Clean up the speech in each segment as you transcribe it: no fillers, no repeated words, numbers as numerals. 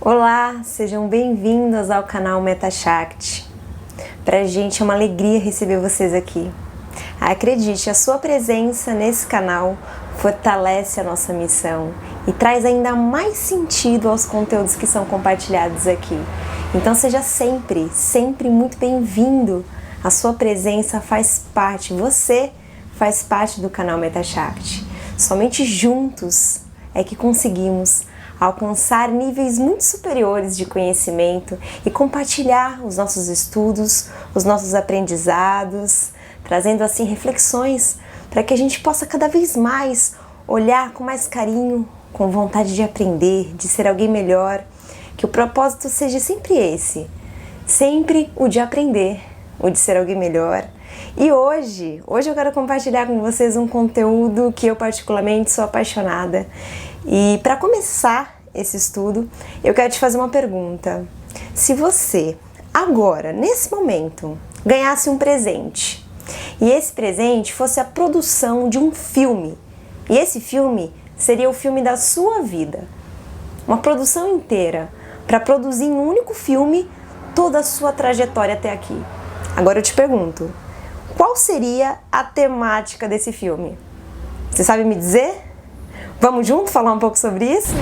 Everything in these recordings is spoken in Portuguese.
Olá, sejam bem-vindos ao canal MetaShakti. Pra gente é uma alegria receber vocês aqui. Acredite, a sua presença nesse canal fortalece a nossa missão e traz ainda mais sentido aos conteúdos que são compartilhados aqui. Então seja sempre muito bem-vindo. A sua presença faz parte, você faz parte do canal MetaShakti. Somente juntos é que conseguimos alcançar níveis muito superiores de conhecimento e compartilhar os nossos estudos, os nossos aprendizados, trazendo assim reflexões para que a gente possa cada vez mais olhar com mais carinho, com vontade de aprender, de ser alguém melhor, que o propósito seja sempre esse, sempre o de aprender, o de ser alguém melhor. E hoje eu quero compartilhar com vocês um conteúdo que eu particularmente sou apaixonada. E para começar esse estudo, eu quero te fazer uma pergunta. Se você, agora, nesse momento, ganhasse um presente, e esse presente fosse a produção de um filme, e esse filme seria o filme da sua vida, uma produção inteira, para produzir em um único filme toda a sua trajetória até aqui. Agora eu te pergunto, qual seria a temática desse filme? Você sabe me dizer? Vamos junto falar um pouco sobre isso?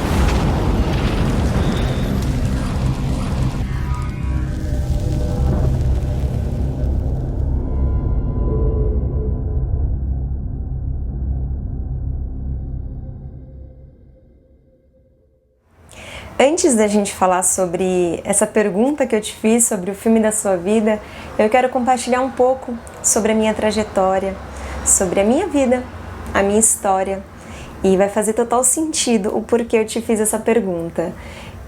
Antes da gente falar sobre essa pergunta que eu te fiz sobre o filme da sua vida, eu quero compartilhar um pouco sobre a minha trajetória, sobre a minha vida, a minha história. E vai fazer total sentido o porquê eu te fiz essa pergunta.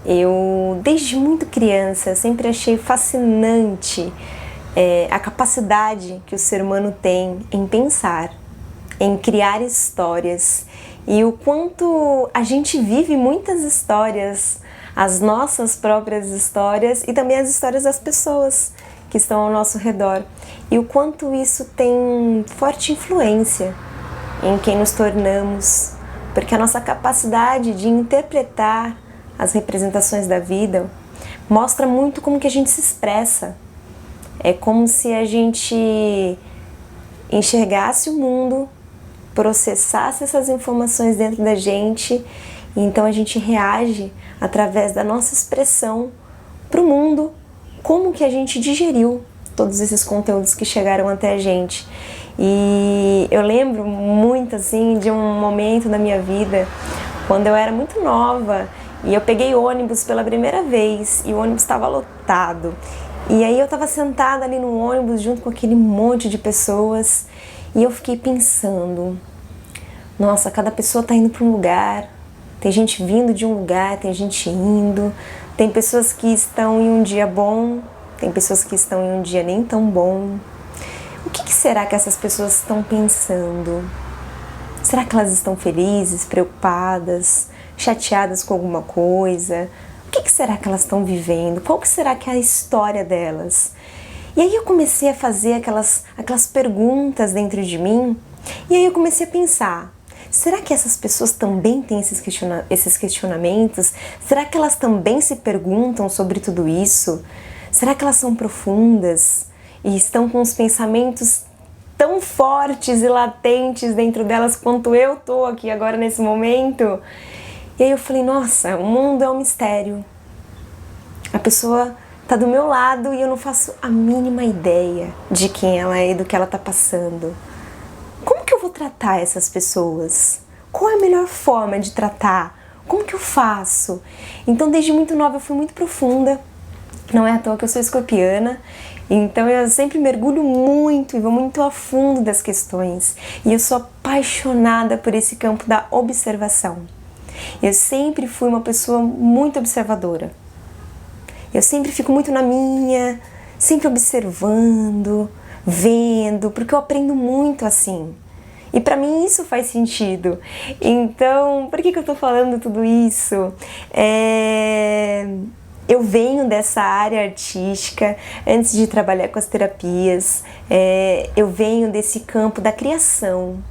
Eu, desde muito criança, sempre achei fascinante a capacidade que o ser humano tem em pensar, em criar histórias e o quanto a gente vive muitas histórias, as nossas próprias histórias e também as histórias das pessoas que estão ao nosso redor. E o quanto isso tem forte influência em quem nos tornamos, porque a nossa capacidade de interpretar as representações da vida mostra muito como que a gente se expressa. É como se a gente enxergasse o mundo, processasse essas informações dentro da gente, e então a gente reage através da nossa expressão para o mundo, como que a gente digeriu todos esses conteúdos que chegaram até a gente. E eu lembro muito assim de um momento da minha vida quando eu era muito nova e eu peguei ônibus pela primeira vez e o ônibus estava lotado. E aí eu estava sentada ali no ônibus junto com aquele monte de pessoas e eu fiquei pensando, nossa, cada pessoa está indo para um lugar, tem gente vindo de um lugar, tem gente indo, tem pessoas que estão em um dia bom, tem pessoas que estão em um dia nem tão bom. O que será que essas pessoas estão pensando? Será que elas estão felizes, preocupadas, chateadas com alguma coisa? O que será que elas estão vivendo? Qual que será que é a história delas? E aí eu comecei a fazer aquelas perguntas dentro de mim, e aí eu comecei a pensar, será que essas pessoas também têm esses questionamentos? Será que elas também se perguntam sobre tudo isso? Será que elas são profundas e estão com os pensamentos tão fortes e latentes dentro delas quanto eu tô aqui agora nesse momento? E aí eu falei, nossa, o mundo é um mistério. A pessoa tá do meu lado e eu não faço a mínima ideia de quem ela é e do que ela tá passando. Como que eu vou tratar essas pessoas? Qual é a melhor forma de tratar? Como que eu faço? Então, desde muito nova eu fui muito profunda. Não é à toa que eu sou escorpiana, então eu sempre mergulho muito e vou muito a fundo das questões. E eu sou apaixonada por esse campo da observação. Eu sempre fui uma pessoa muito observadora. Eu sempre fico muito na minha, sempre observando, vendo, porque eu aprendo muito assim. E pra mim isso faz sentido. Então, por que eu tô falando tudo isso? Eu venho dessa área artística, antes de trabalhar com as terapias, eu venho desse campo da criação,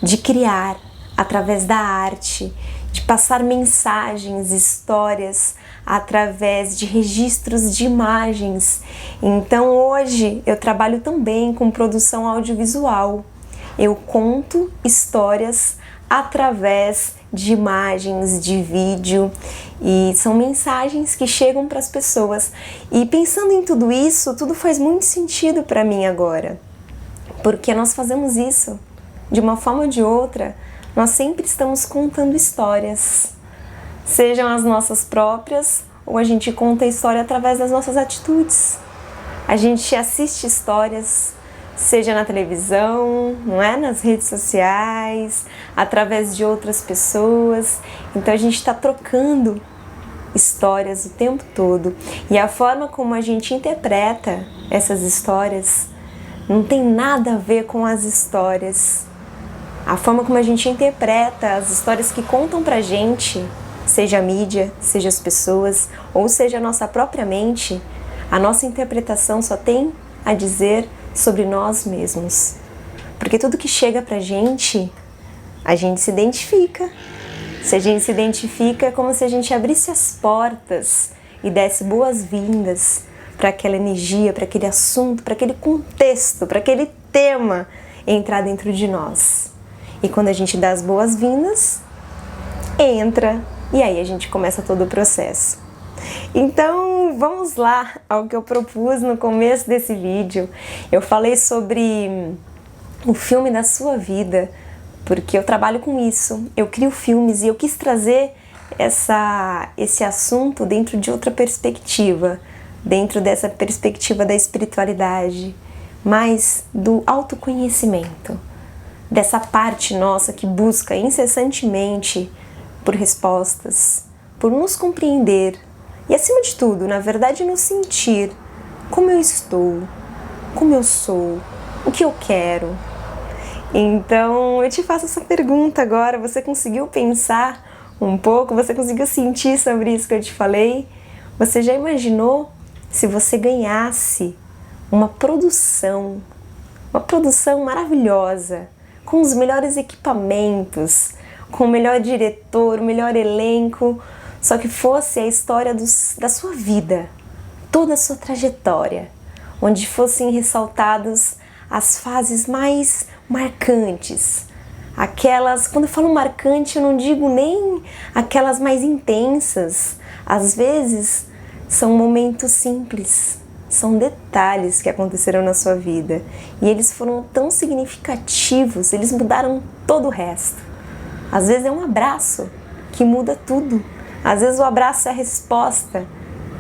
de criar através da arte, de passar mensagens, histórias através de registros de imagens. Então hoje eu trabalho também com produção audiovisual. Eu conto histórias através de imagens, de vídeo, e são mensagens que chegam para as pessoas. E pensando em tudo isso, tudo faz muito sentido para mim agora, porque nós fazemos isso de uma forma ou de outra. Nós sempre estamos contando histórias, sejam as nossas próprias, ou a gente conta a história através das nossas atitudes. A gente assiste histórias, seja na televisão, não é? Nas redes sociais, através de outras pessoas. Então a gente está trocando histórias o tempo todo. E a forma como a gente interpreta essas histórias não tem nada a ver com as histórias. A forma como a gente interpreta as histórias que contam pra gente, seja a mídia, seja as pessoas, ou seja a nossa própria mente, a nossa interpretação só tem a dizer sobre nós mesmos. Porque tudo que chega pra gente, a gente se identifica. Se a gente se identifica, é como se a gente abrisse as portas e desse boas-vindas para aquela energia, para aquele assunto, para aquele contexto, para aquele tema entrar dentro de nós. E quando a gente dá as boas-vindas, entra, e aí a gente começa todo o processo. Então vamos lá ao que eu propus no começo desse vídeo. Eu falei sobre o filme da sua vida, porque eu trabalho com isso, eu crio filmes e eu quis trazer esse assunto dentro de outra perspectiva, dentro dessa perspectiva da espiritualidade, mais do autoconhecimento, dessa parte nossa que busca incessantemente por respostas, por nos compreender e, acima de tudo, na verdade, nos sentir como eu estou, como eu sou, o que eu quero. Então eu te faço essa pergunta agora, você conseguiu pensar um pouco, você conseguiu sentir sobre isso que eu te falei? Você já imaginou se você ganhasse uma produção maravilhosa, com os melhores equipamentos, com o melhor diretor, o melhor elenco, só que fosse a história da sua vida, toda a sua trajetória, onde fossem ressaltadas as fases mais marcantes, aquelas, quando eu falo marcante, eu não digo nem aquelas mais intensas, às vezes são momentos simples, são detalhes que aconteceram na sua vida e eles foram tão significativos, eles mudaram todo o resto. Às vezes é um abraço que muda tudo, às vezes o abraço é a resposta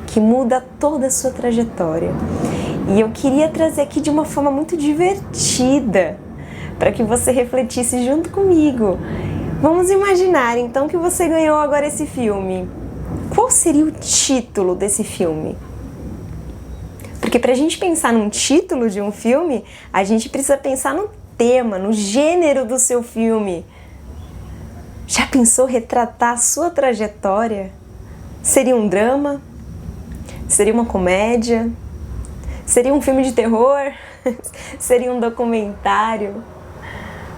que muda toda a sua trajetória. E eu queria trazer aqui de uma forma muito divertida, para que você refletisse junto comigo. Vamos imaginar então que você ganhou agora esse filme. Qual seria o título desse filme? Porque para a gente pensar num título de um filme, a gente precisa pensar no tema, no gênero do seu filme. Já pensou retratar a sua trajetória? Seria um drama? Seria uma comédia? Seria um filme de terror? Seria um documentário?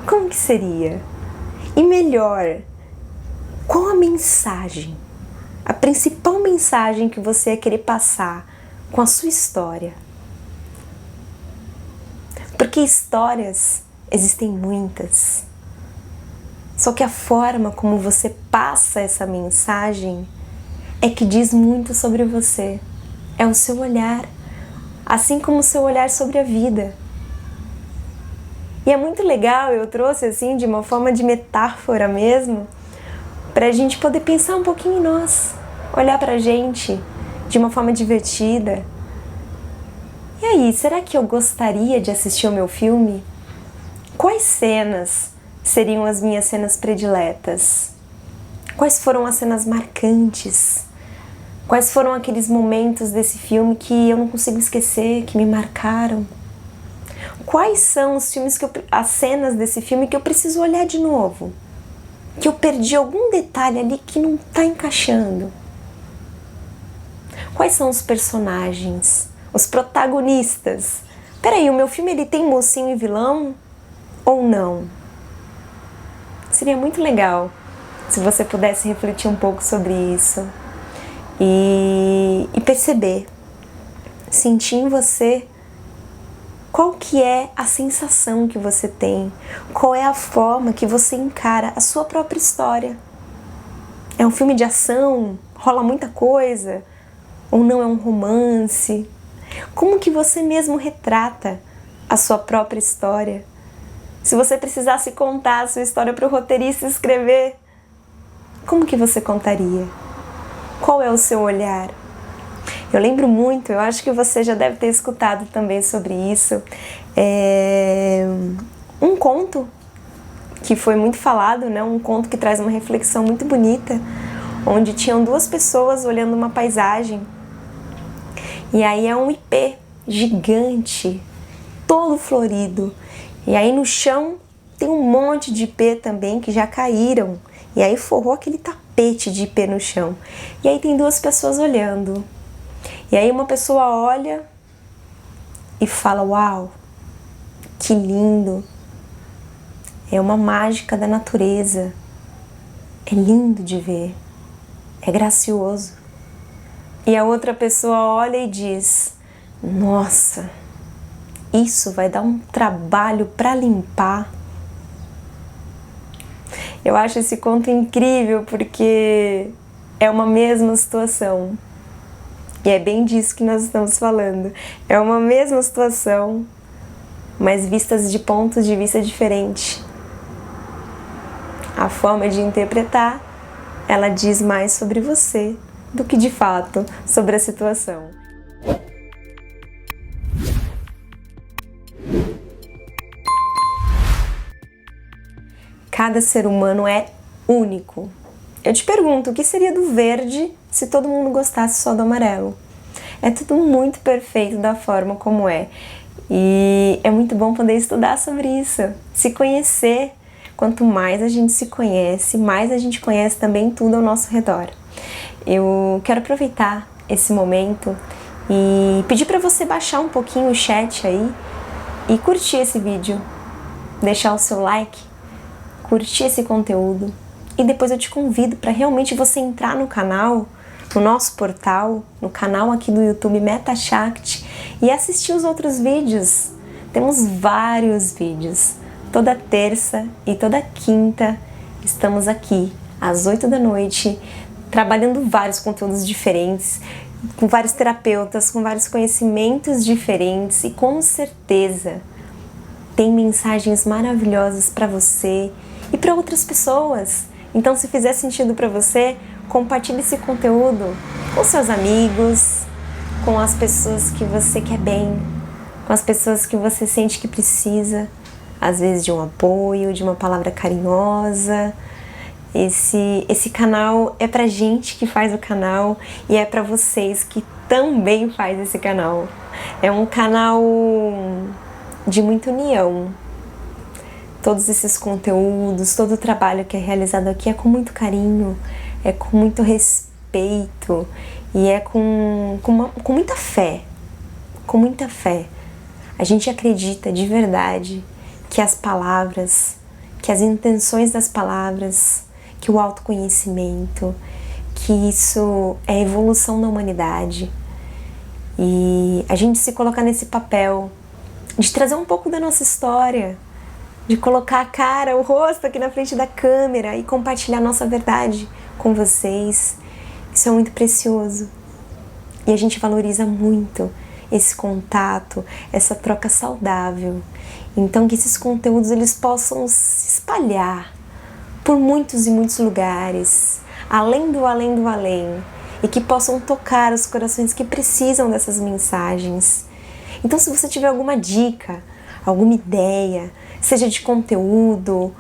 Como que seria? E melhor, qual a mensagem? A principal mensagem que você ia querer passar com a sua história? Porque histórias existem muitas. Só que a forma como você passa essa mensagem é que diz muito sobre você. É o seu olhar, assim como o seu olhar sobre a vida. E é muito legal, eu trouxe assim de uma forma de metáfora mesmo, para a gente poder pensar um pouquinho em nós, olhar pra gente de uma forma divertida. E aí, será que eu gostaria de assistir o meu filme? Quais cenas seriam as minhas cenas prediletas? Quais foram as cenas marcantes? Quais foram aqueles momentos desse filme que eu não consigo esquecer, que me marcaram? Quais são os filmes as cenas desse filme que eu preciso olhar de novo? Que eu perdi algum detalhe ali que não está encaixando? Quais são os personagens? Os protagonistas? Peraí, o meu filme ele tem mocinho e vilão? Ou não? Seria muito legal se você pudesse refletir um pouco sobre isso. e perceber, sentir em você qual que é a sensação que você tem, qual é a forma que você encara a sua própria história. É um filme de ação? Rola muita coisa? Ou não é um romance? Como que você mesmo retrata a sua própria história? Se você precisasse contar a sua história para o roteirista escrever, como que você contaria? Qual é o seu olhar? Eu lembro muito, eu acho que você já deve ter escutado também sobre isso, um conto que foi muito falado, né? Um conto que traz uma reflexão muito bonita, onde tinham duas pessoas olhando uma paisagem, e aí é um ipê gigante, todo florido, e aí no chão tem um monte de ipê também que já caíram, e aí forrou aquele tapete de ipê no chão, e aí tem duas pessoas olhando. E aí uma pessoa olha e fala: uau, que lindo, é uma mágica da natureza, é lindo de ver, é gracioso. E a outra pessoa olha e diz: nossa, isso vai dar um trabalho para limpar. Eu acho esse conto incrível porque é uma mesma situação. E é bem disso que nós estamos falando. É uma mesma situação, mas vistas de pontos de vista diferentes. A forma de interpretar, ela diz mais sobre você do que de fato sobre a situação. Cada ser humano é único. Eu te pergunto, o que seria do verde se todo mundo gostasse só do amarelo? É tudo muito perfeito da forma como é. E é muito bom poder estudar sobre isso, se conhecer. Quanto mais a gente se conhece, mais a gente conhece também tudo ao nosso redor. Eu quero aproveitar esse momento e pedir para você baixar um pouquinho o chat aí e curtir esse vídeo, deixar o seu like, curtir esse conteúdo. E depois eu te convido para realmente você entrar no canal, no nosso portal, no canal aqui do YouTube MetaShakti e assistir os outros vídeos. Temos vários vídeos. Toda terça e toda quinta estamos aqui às 8 da noite, trabalhando vários conteúdos diferentes, com vários terapeutas, com vários conhecimentos diferentes e com certeza tem mensagens maravilhosas para você e para outras pessoas. Então, se fizer sentido para você, compartilhe esse conteúdo com seus amigos, com as pessoas que você quer bem, com as pessoas que você sente que precisa, às vezes de um apoio, de uma palavra carinhosa. Esse canal é pra gente que faz o canal e é pra vocês que também faz esse canal. É um canal de muita união. Todos esses conteúdos, todo o trabalho que é realizado aqui é com muito carinho, é com muito respeito e é com muita fé, com muita fé. A gente acredita de verdade que as palavras, que as intenções das palavras, que o autoconhecimento, que isso é a evolução da humanidade. E a gente se colocar nesse papel de trazer um pouco da nossa história, de colocar a cara, o rosto aqui na frente da câmera e compartilhar nossa verdade com vocês. Isso é muito precioso. E a gente valoriza muito esse contato, essa troca saudável. Então que esses conteúdos eles possam se espalhar por muitos e muitos lugares, além do além do além, e que possam tocar os corações que precisam dessas mensagens. Então se você tiver alguma dica, alguma ideia, seja de conteúdo,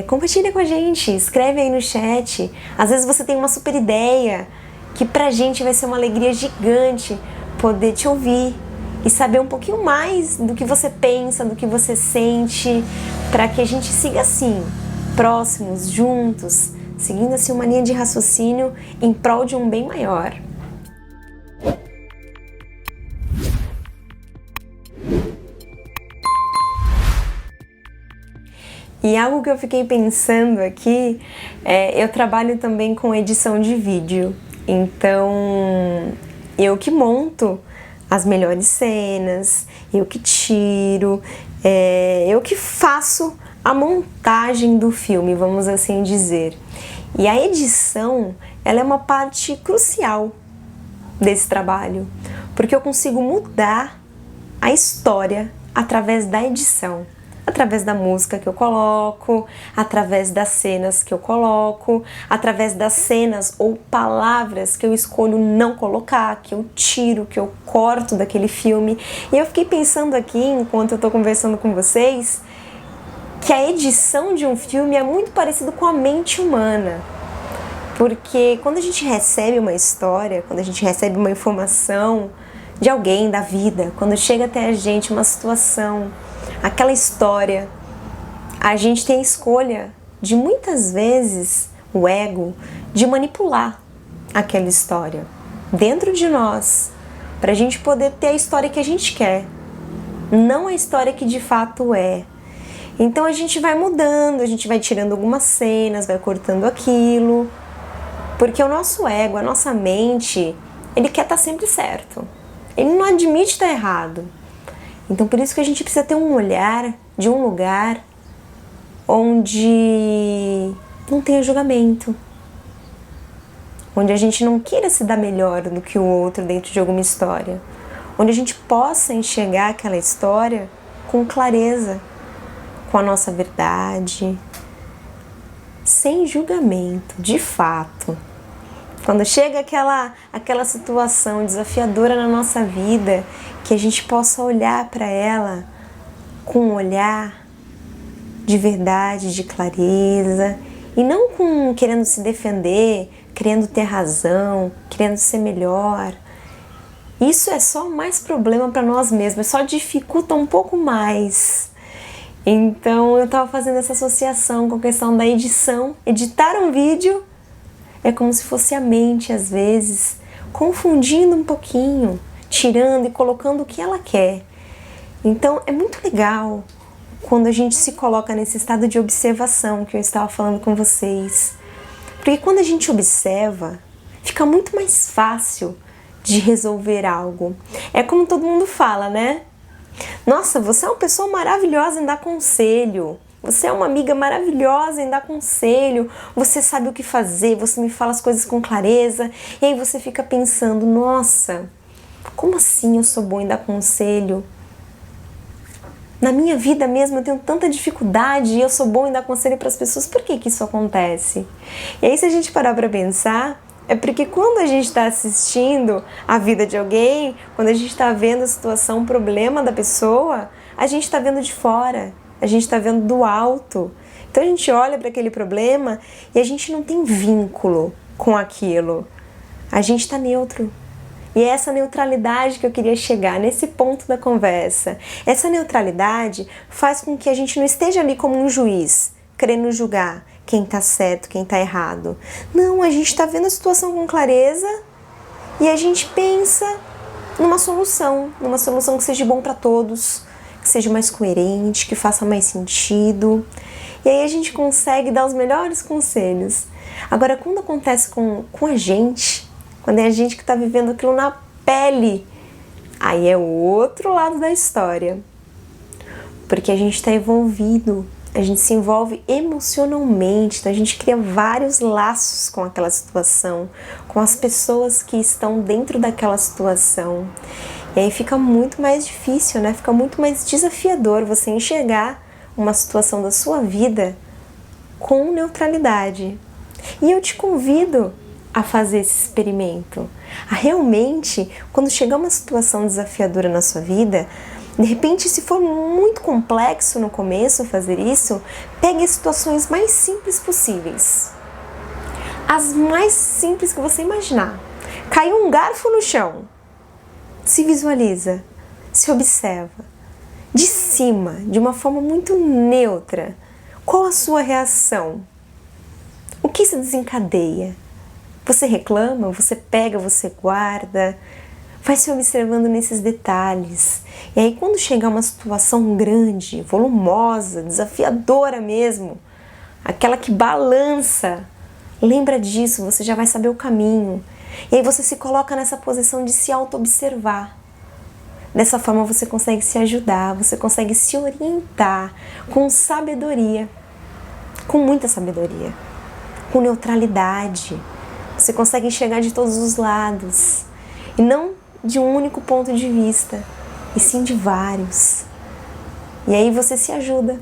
compartilha com a gente, escreve aí no chat. Às vezes você tem uma super ideia que pra gente vai ser uma alegria gigante poder te ouvir e saber um pouquinho mais do que você pensa, do que você sente, para que a gente siga assim, próximos, juntos, seguindo assim uma linha de raciocínio em prol de um bem maior. E algo que eu fiquei pensando aqui, eu trabalho também com edição de vídeo. Então, eu que monto as melhores cenas, eu que tiro, eu que faço a montagem do filme, vamos assim dizer. E a edição, ela é uma parte crucial desse trabalho, porque eu consigo mudar a história através da edição, através da música que eu coloco, através das cenas que eu coloco, através das cenas ou palavras que eu escolho não colocar, que eu tiro, que eu corto daquele filme. E eu fiquei pensando aqui, enquanto eu tô conversando com vocês, que a edição de um filme é muito parecido com a mente humana. Porque quando a gente recebe uma história, quando a gente recebe uma informação de alguém, da vida, quando chega até a gente uma situação, aquela história, a gente tem a escolha de muitas vezes, o ego, de manipular aquela história dentro de nós, para a gente poder ter a história que a gente quer, não a história que de fato é. Então a gente vai mudando, a gente vai tirando algumas cenas, vai cortando aquilo, porque o nosso ego, a nossa mente, ele quer estar sempre certo. Ele não admite estar errado. Então por isso que a gente precisa ter um olhar de um lugar onde não tenha julgamento. Onde a gente não queira se dar melhor do que o outro dentro de alguma história. Onde a gente possa enxergar aquela história com clareza, com a nossa verdade, sem julgamento, de fato. Quando chega aquela situação desafiadora na nossa vida, que a gente possa olhar para ela com um olhar de verdade, de clareza, e não com querendo se defender, querendo ter razão, querendo ser melhor. Isso é só mais problema para nós mesmos, só dificulta um pouco mais. Então eu estava fazendo essa associação com a questão da edição. Editar um vídeo é como se fosse a mente, às vezes, confundindo um pouquinho, tirando e colocando o que ela quer. Então é muito legal quando a gente se coloca nesse estado de observação que eu estava falando com vocês. Porque quando a gente observa, fica muito mais fácil de resolver algo. É como todo mundo fala, né? Nossa, você é uma pessoa maravilhosa em dar conselho. Você é uma amiga maravilhosa em dar conselho. Você sabe o que fazer, você me fala as coisas com clareza. E aí você fica pensando, nossa, como assim eu sou boa em dar conselho? Na minha vida mesmo eu tenho tanta dificuldade e eu sou boa em dar conselho para as pessoas. Por que isso acontece? E aí se a gente parar para pensar, é porque quando a gente está assistindo a vida de alguém, quando a gente está vendo a situação, o problema da pessoa, a gente está vendo de fora, a gente está vendo do alto. Então a gente olha para aquele problema e a gente não tem vínculo com aquilo. A gente está neutro. E é essa neutralidade que eu queria chegar nesse ponto da conversa. Essa neutralidade faz com que a gente não esteja ali como um juiz, querendo julgar quem está certo, quem está errado. Não, a gente está vendo a situação com clareza e a gente pensa numa solução que seja bom para todos, que seja mais coerente, que faça mais sentido. E aí a gente consegue dar os melhores conselhos. Agora, quando acontece com a gente, quando é a gente que está vivendo aquilo na pele, aí é o outro lado da história. Porque a gente está envolvido, a gente se envolve emocionalmente, então a gente cria vários laços com aquela situação, com as pessoas que estão dentro daquela situação. E aí fica muito mais difícil, né? Fica muito mais desafiador você enxergar uma situação da sua vida com neutralidade. E eu te convido a fazer esse experimento, a realmente, quando chegar uma situação desafiadora na sua vida, de repente, se for muito complexo no começo fazer isso, pegue as situações mais simples possíveis. As mais simples que você imaginar. Caiu um garfo no chão. Se visualiza, se observa. De cima, de uma forma muito neutra. Qual a sua reação? O que se desencadeia? Você reclama, você pega, você guarda, vai se observando nesses detalhes. E aí quando chegar uma situação grande, volumosa, desafiadora mesmo, aquela que balança, lembra disso, você já vai saber o caminho. E aí você se coloca nessa posição de se auto-observar. Dessa forma você consegue se ajudar, você consegue se orientar com sabedoria, com muita sabedoria, com neutralidade. Você consegue enxergar de todos os lados e não de um único ponto de vista, e sim de vários. E aí você se ajuda.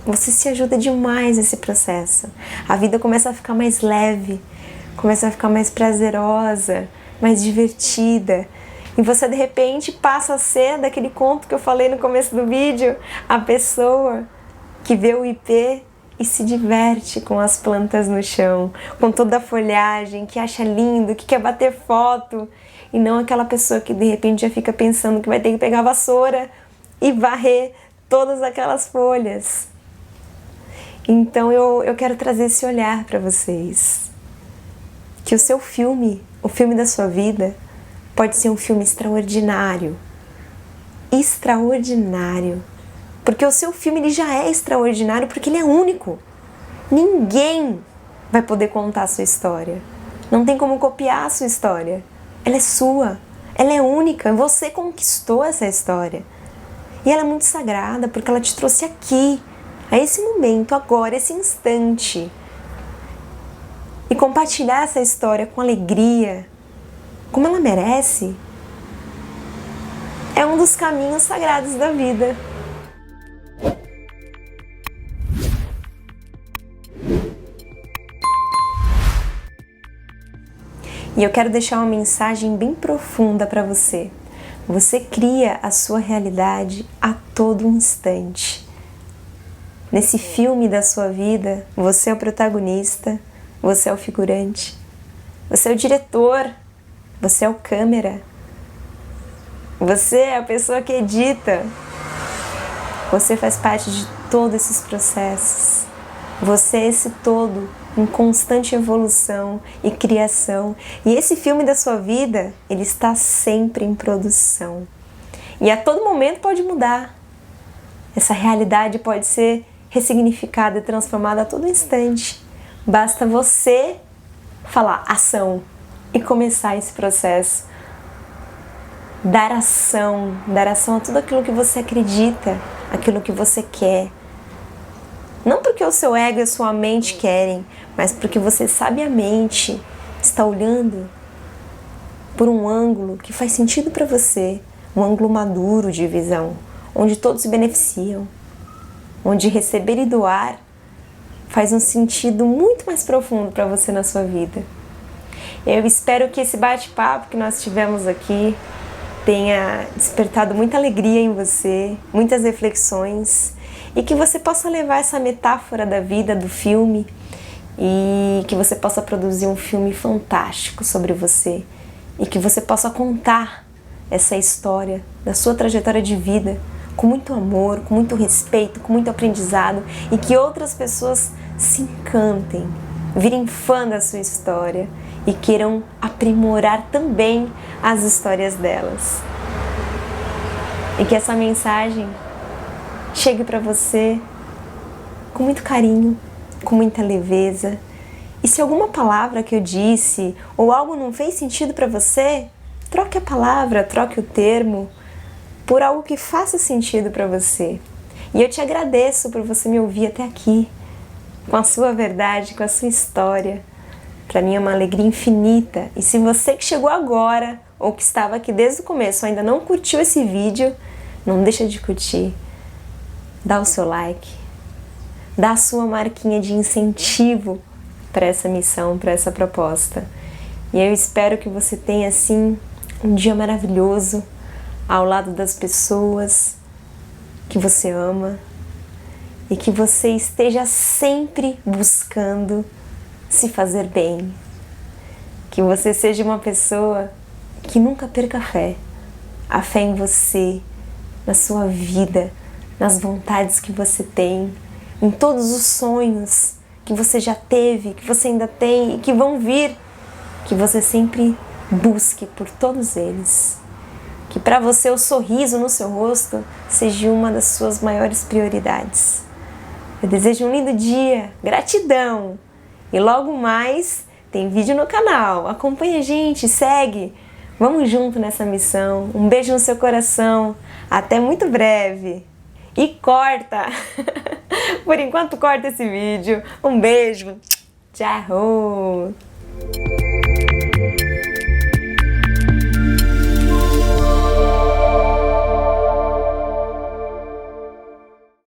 Você se ajuda demais nesse processo. A vida começa a ficar mais leve, começa a ficar mais prazerosa, mais divertida. E você de repente passa a ser, daquele conto que eu falei no começo do vídeo, a pessoa que vê o ipê e se diverte com as plantas no chão, com toda a folhagem, que acha lindo, que quer bater foto. E não aquela pessoa que de repente já fica pensando que vai ter que pegar a vassoura e varrer todas aquelas folhas. Então eu quero trazer esse olhar para vocês. Que o seu filme, o filme da sua vida, pode ser um filme extraordinário. Extraordinário. Porque o seu filme ele já é extraordinário porque ele é único. Ninguém vai poder contar a sua história. Não tem como copiar a sua história. Ela é sua. Ela é única. Você conquistou essa história. E ela é muito sagrada porque ela te trouxe aqui, a esse momento, agora, esse instante. E compartilhar essa história com alegria, como ela merece, é um dos caminhos sagrados da vida. E eu quero deixar uma mensagem bem profunda para você. Você cria a sua realidade a todo instante. Nesse filme da sua vida, você é o protagonista, você é o figurante, você é o diretor, você é o câmera, você é a pessoa que edita. Você faz parte de todos esses processos. Você é esse todo em constante evolução e criação. E esse filme da sua vida, ele está sempre em produção. E a todo momento pode mudar. Essa realidade pode ser ressignificada e transformada a todo instante. Basta você falar ação e começar esse processo. Dar ação a tudo aquilo que você acredita, aquilo que você quer. Não porque o seu ego e a sua mente querem, mas porque você sabiamente está olhando por um ângulo que faz sentido para você, um ângulo maduro de visão, onde todos se beneficiam, onde receber e doar faz um sentido muito mais profundo para você na sua vida. Eu espero que esse bate-papo que nós tivemos aqui tenha despertado muita alegria em você, muitas reflexões, e que você possa levar essa metáfora da vida, do filme, e que você possa produzir um filme fantástico sobre você, e que você possa contar essa história da sua trajetória de vida com muito amor, com muito respeito, com muito aprendizado, e que outras pessoas se encantem, virem fã da sua história e queiram aprimorar também as histórias delas. E que essa mensagem chegue para você com muito carinho, com muita leveza. E se alguma palavra que eu disse ou algo não fez sentido para você, troque a palavra, troque o termo por algo que faça sentido para você. E eu te agradeço por você me ouvir até aqui, com a sua verdade, com a sua história. Para mim é uma alegria infinita. E se você que chegou agora ou que estava aqui desde o começo ainda não curtiu esse vídeo, não deixa de curtir. Dá o seu like, dá a sua marquinha de incentivo para essa missão, para essa proposta. E eu espero que você tenha, assim, um dia maravilhoso ao lado das pessoas que você ama e que você esteja sempre buscando se fazer bem. Que você seja uma pessoa que nunca perca a fé em você, na sua vida, nas vontades que você tem, em todos os sonhos que você já teve, que você ainda tem e que vão vir, que você sempre busque por todos eles. Que para você o sorriso no seu rosto seja uma das suas maiores prioridades. Eu desejo um lindo dia, gratidão! E logo mais tem vídeo no canal. Acompanha a gente, segue. Vamos junto nessa missão. Um beijo no seu coração. Até muito breve. E corta! Por enquanto, corta esse vídeo. Um beijo. Tchau!